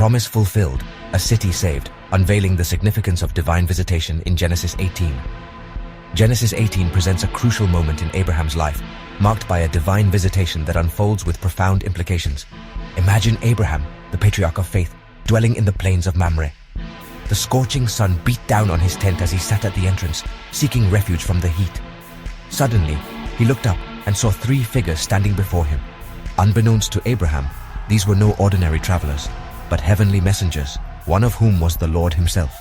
promise fulfilled, a city saved, unveiling the significance of divine visitation in Genesis 18. Genesis 18 presents a crucial moment in Abraham's life, marked by a divine visitation that unfolds with profound implications. Imagine Abraham, the patriarch of faith, dwelling in the plains of Mamre. The scorching sun beat down on his tent as he sat at the entrance, seeking refuge from the heat. Suddenly, he looked up and saw three figures standing before him. Unbeknownst to Abraham, these were no ordinary travelers, but heavenly messengers, one of whom was the Lord himself.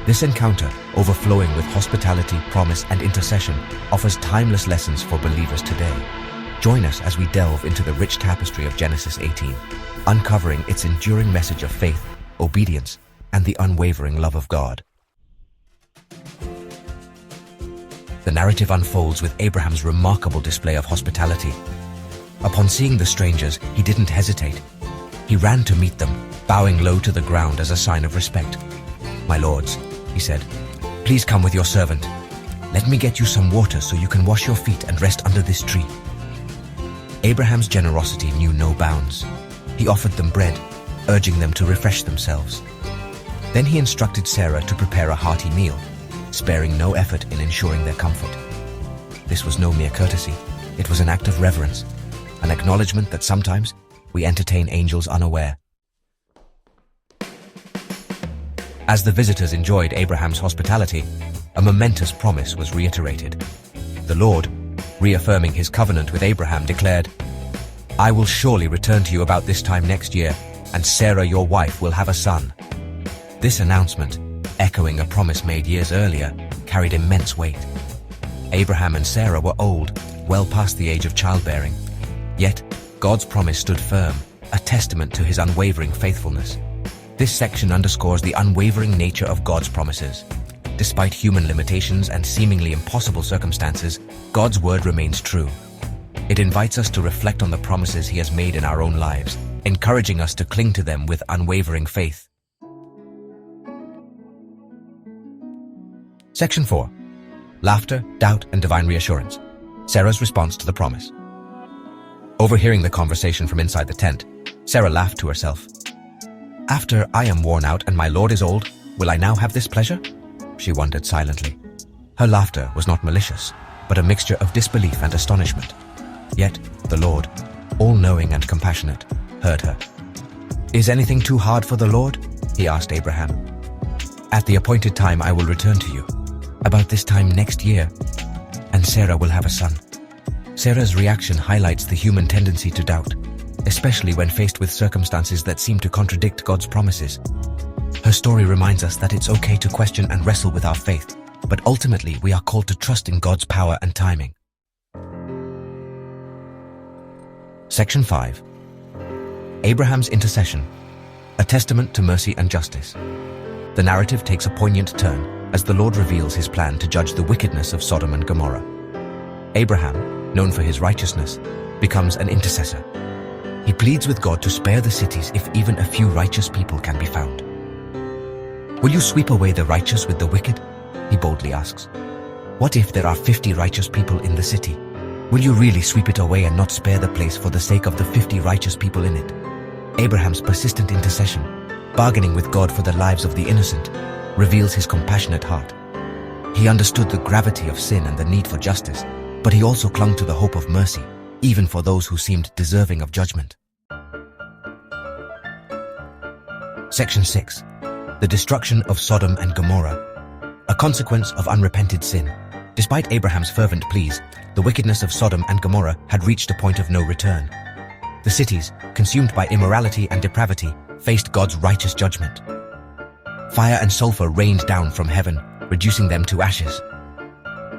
This encounter, overflowing with hospitality, promise, and intercession, offers timeless lessons for believers today. Join us as we delve into the rich tapestry of Genesis 18, uncovering its enduring message of faith, obedience, and the unwavering love of God. The narrative unfolds with Abraham's remarkable display of hospitality. Upon seeing the strangers, he didn't hesitate. He ran to meet them, bowing low to the ground as a sign of respect. "My lords," he said, "please come with your servant. Let me get you some water so you can wash your feet and rest under this tree." Abraham's generosity knew no bounds. He offered them bread, urging them to refresh themselves. Then he instructed Sarah to prepare a hearty meal, sparing no effort in ensuring their comfort. This was no mere courtesy. It was an act of reverence, an acknowledgement that sometimes we entertain angels unaware. As the visitors enjoyed Abraham's hospitality, a momentous promise was reiterated. The Lord, reaffirming his covenant with Abraham, declared, "I will surely return to you about this time next year, and Sarah your wife will have a son." This announcement, echoing a promise made years earlier, carried immense weight. Abraham and Sarah were old, well past the age of childbearing. Yet, God's promise stood firm, a testament to his unwavering faithfulness. This section underscores the unwavering nature of God's promises. Despite human limitations and seemingly impossible circumstances, God's word remains true. It invites us to reflect on the promises he has made in our own lives, encouraging us to cling to them with unwavering faith. Section 4. Laughter, Doubt, and Divine Reassurance. Sarah's response to the promise. Overhearing the conversation from inside the tent, Sarah laughed to herself. "After I am worn out and my Lord is old, will I now have this pleasure?" she wondered silently. Her laughter was not malicious, but a mixture of disbelief and astonishment. Yet the Lord, all-knowing and compassionate, heard her. "Is anything too hard for the Lord?" he asked Abraham. "At the appointed time I will return to you, about this time next year, and Sarah will have a son." Sarah's reaction highlights the human tendency to doubt, especially when faced with circumstances that seem to contradict God's promises. Her story reminds us that it's okay to question and wrestle with our faith, but ultimately we are called to trust in God's power and timing. Section 5. Abraham's intercession, a testament to mercy and justice. The narrative takes a poignant turn as the Lord reveals his plan to judge the wickedness of Sodom and Gomorrah. Abraham, known for his righteousness, becomes an intercessor. He pleads with God to spare the cities if even a few righteous people can be found. "Will you sweep away the righteous with the wicked?" he boldly asks. "What if there are 50 righteous people in the city? Will you really sweep it away and not spare the place for the sake of the 50 righteous people in it?" Abraham's persistent intercession, bargaining with God for the lives of the innocent, reveals his compassionate heart. He understood the gravity of sin and the need for justice, but he also clung to the hope of mercy, even for those who seemed deserving of judgment. Section 6. The destruction of Sodom and Gomorrah, a consequence of unrepented sin. Despite Abraham's fervent pleas, the wickedness of Sodom and Gomorrah had reached a point of no return. The cities, consumed by immorality and depravity, faced God's righteous judgment. Fire and sulfur rained down from heaven, reducing them to ashes.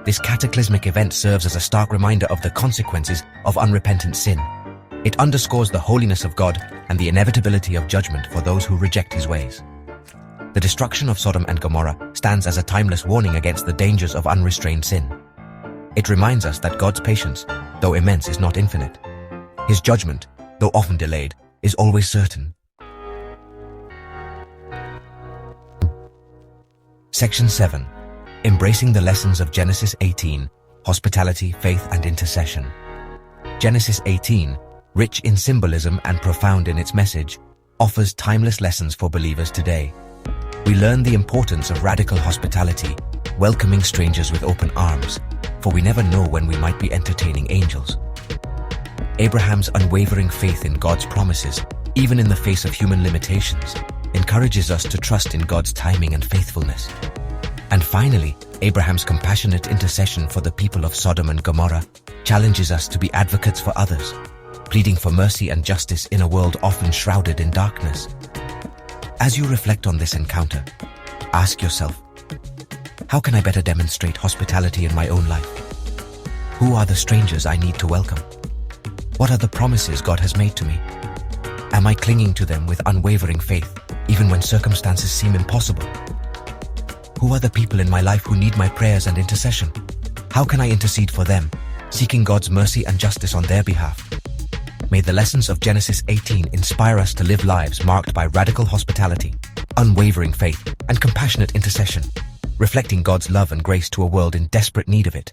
This cataclysmic event serves as a stark reminder of the consequences of unrepentant sin. It underscores the holiness of God and the inevitability of judgment for those who reject his ways. The destruction of Sodom and Gomorrah stands as a timeless warning against the dangers of unrestrained sin. It reminds us that God's patience, though immense, is not infinite. His judgment, though often delayed, is always certain. Section 7. Embracing the lessons of Genesis 18, hospitality, faith, and intercession. Genesis 18, rich in symbolism and profound in its message, offers timeless lessons for believers today. We learn the importance of radical hospitality, welcoming strangers with open arms, for we never know when we might be entertaining angels. Abraham's unwavering faith in God's promises, even in the face of human limitations, encourages us to trust in God's timing and faithfulness. And finally, Abraham's compassionate intercession for the people of Sodom and Gomorrah challenges us to be advocates for others, pleading for mercy and justice in a world often shrouded in darkness. As you reflect on this encounter, ask yourself, how can I better demonstrate hospitality in my own life? Who are the strangers I need to welcome? What are the promises God has made to me? Am I clinging to them with unwavering faith, even when circumstances seem impossible? Who are the people in my life who need my prayers and intercession? How can I intercede for them, seeking God's mercy and justice on their behalf? May the lessons of Genesis 18 inspire us to live lives marked by radical hospitality, unwavering faith, and compassionate intercession, reflecting God's love and grace to a world in desperate need of it.